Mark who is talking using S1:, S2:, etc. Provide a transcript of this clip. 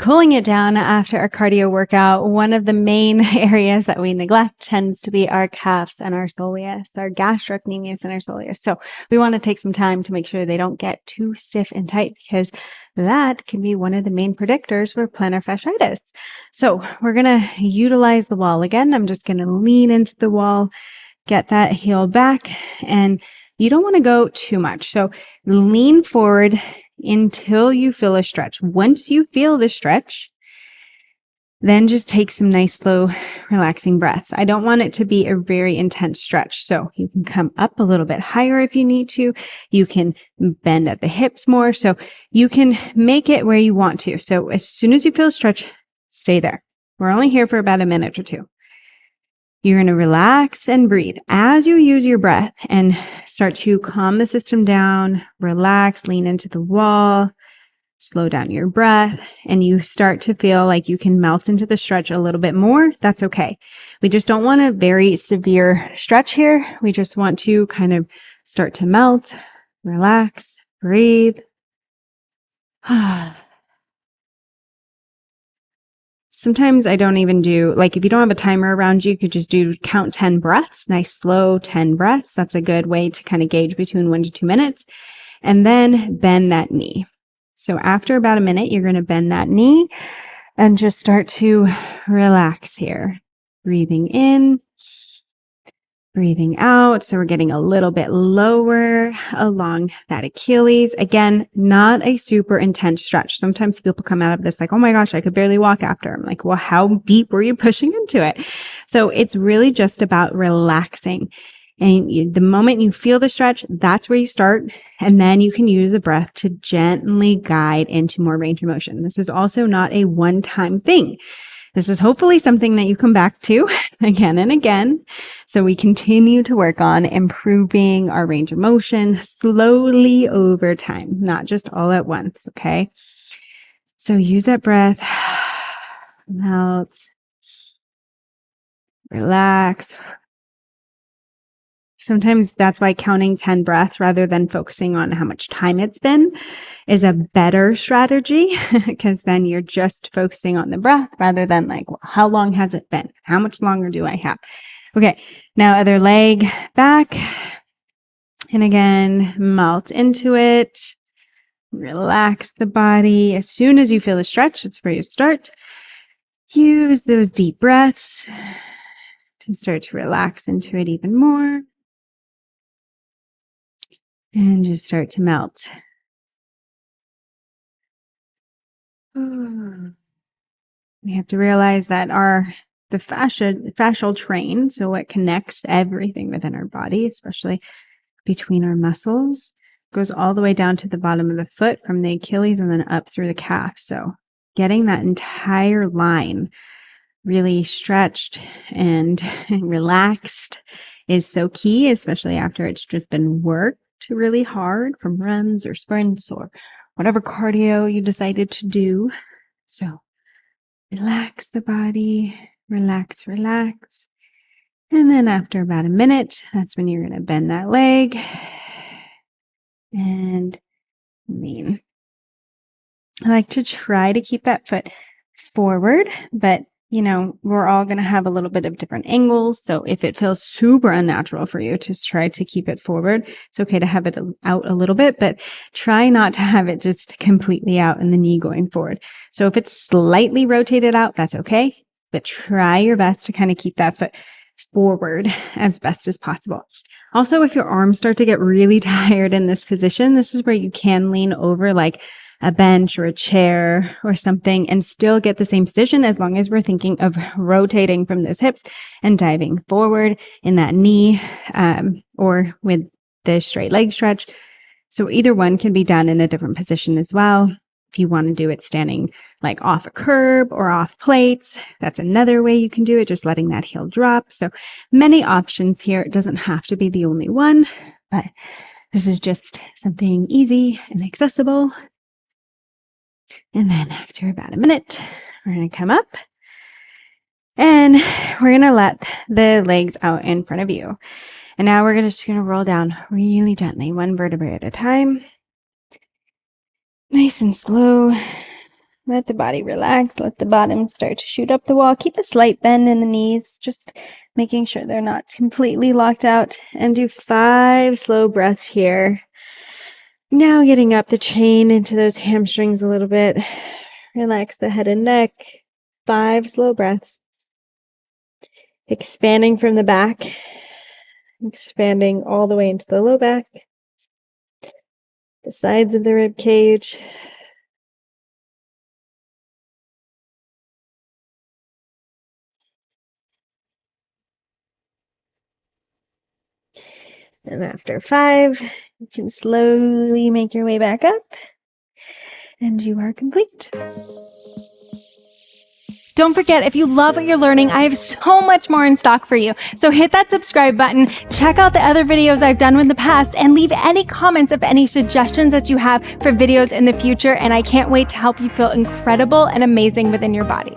S1: cooling it down after a cardio workout, one of the main areas that we neglect tends to be our calves and our soleus, our gastrocnemius and our soleus. So we want to take some time to make sure they don't get too stiff and tight, because that can be one of the main predictors for plantar fasciitis. So we're going to utilize the wall again. I'm just going to lean into the wall, get that heel back, and you don't want to go too much. So lean forward until you feel a stretch. Once you feel the stretch, then just take some nice, slow, relaxing breaths. I don't want it to be a very intense stretch. So you can come up a little bit higher if you need to. You can bend at the hips more. So you can make it where you want to. So as soon as you feel a stretch, stay there. We're only here for about a minute or two. You're going to relax and breathe as you use your breath and start to calm the system down, relax, lean into the wall, slow down your breath, and you start to feel like you can melt into the stretch a little bit more. That's okay. We just don't want a very severe stretch here. We just want to kind of start to melt, relax, breathe. Sometimes I don't even do, like if you don't have a timer around you, you could just count 10 breaths, nice slow 10 breaths. That's a good way to kind of gauge between 1 to 2 minutes. And then bend that knee. So after about a minute, you're going to bend that knee and just start to relax here. Breathing in, breathing out. So we're getting a little bit lower along that Achilles. Again, not a super intense stretch. Sometimes people come out of this like, oh my gosh, I could barely walk after. I'm like, well, how deep were you pushing into it? So it's really just about relaxing. And the moment you feel the stretch, that's where you start. And then you can use the breath to gently guide into more range of motion. This is also not a one-time thing. This is hopefully something that you come back to again and again. So we continue to work on improving our range of motion slowly over time, not just all at once. Okay. So use that breath, melt, relax. Sometimes that's why counting 10 breaths rather than focusing on how much time it's been is a better strategy, because then you're just focusing on the breath rather than like, well, how long has it been? How much longer do I have? Okay, now other leg back. And again, melt into it. Relax the body. As soon as you feel the stretch, it's where you start. Use those deep breaths to start to relax into it even more. And just start to melt. We have to realize that the fascial train, so what connects everything within our body, especially between our muscles, goes all the way down to the bottom of the foot from the Achilles and then up through the calf. So getting that entire line really stretched and relaxed is so key, especially after it's just been worked really hard from runs or sprints or whatever cardio you decided to do. So relax the body, relax, relax. And then after about a minute, that's when you're going to bend that leg and lean. I like to try to keep that foot forward, but we're all going to have a little bit of different angles. So if it feels super unnatural for you to try to keep it forward, it's okay to have it out a little bit, but try not to have it just completely out and the knee going forward. So if it's slightly rotated out, that's okay, but try your best to kind of keep that foot forward as best as possible. Also, if your arms start to get really tired in this position, this is where you can lean over like a bench or a chair or something and still get the same position, as long as we're thinking of rotating from those hips and diving forward in that knee, or with the straight leg stretch. So either one can be done in a different position as well. If you want to do it standing like off a curb or off plates, that's another way you can do it, just letting that heel drop. So many options here. It doesn't have to be the only one, but this is just something easy and accessible. And then after about a minute, we're going to come up and we're going to let the legs out in front of you. And now we're just going to roll down really gently, one vertebrae at a time. Nice and slow. Let the body relax. Let the bottom start to shoot up the wall. Keep a slight bend in the knees, just making sure they're not completely locked out. And do 5 slow breaths here. Now getting up the chain into those hamstrings a little bit. Relax the head and neck. 5 slow breaths. Expanding from the back. Expanding all the way into the low back. The sides of the rib cage. And after 5, you can slowly make your way back up. And you are complete.
S2: Don't forget, if you love what you're learning, I have so much more in stock for you. So hit that subscribe button, check out the other videos I've done in the past, and leave any comments of any suggestions that you have for videos in the future. And I can't wait to help you feel incredible and amazing within your body.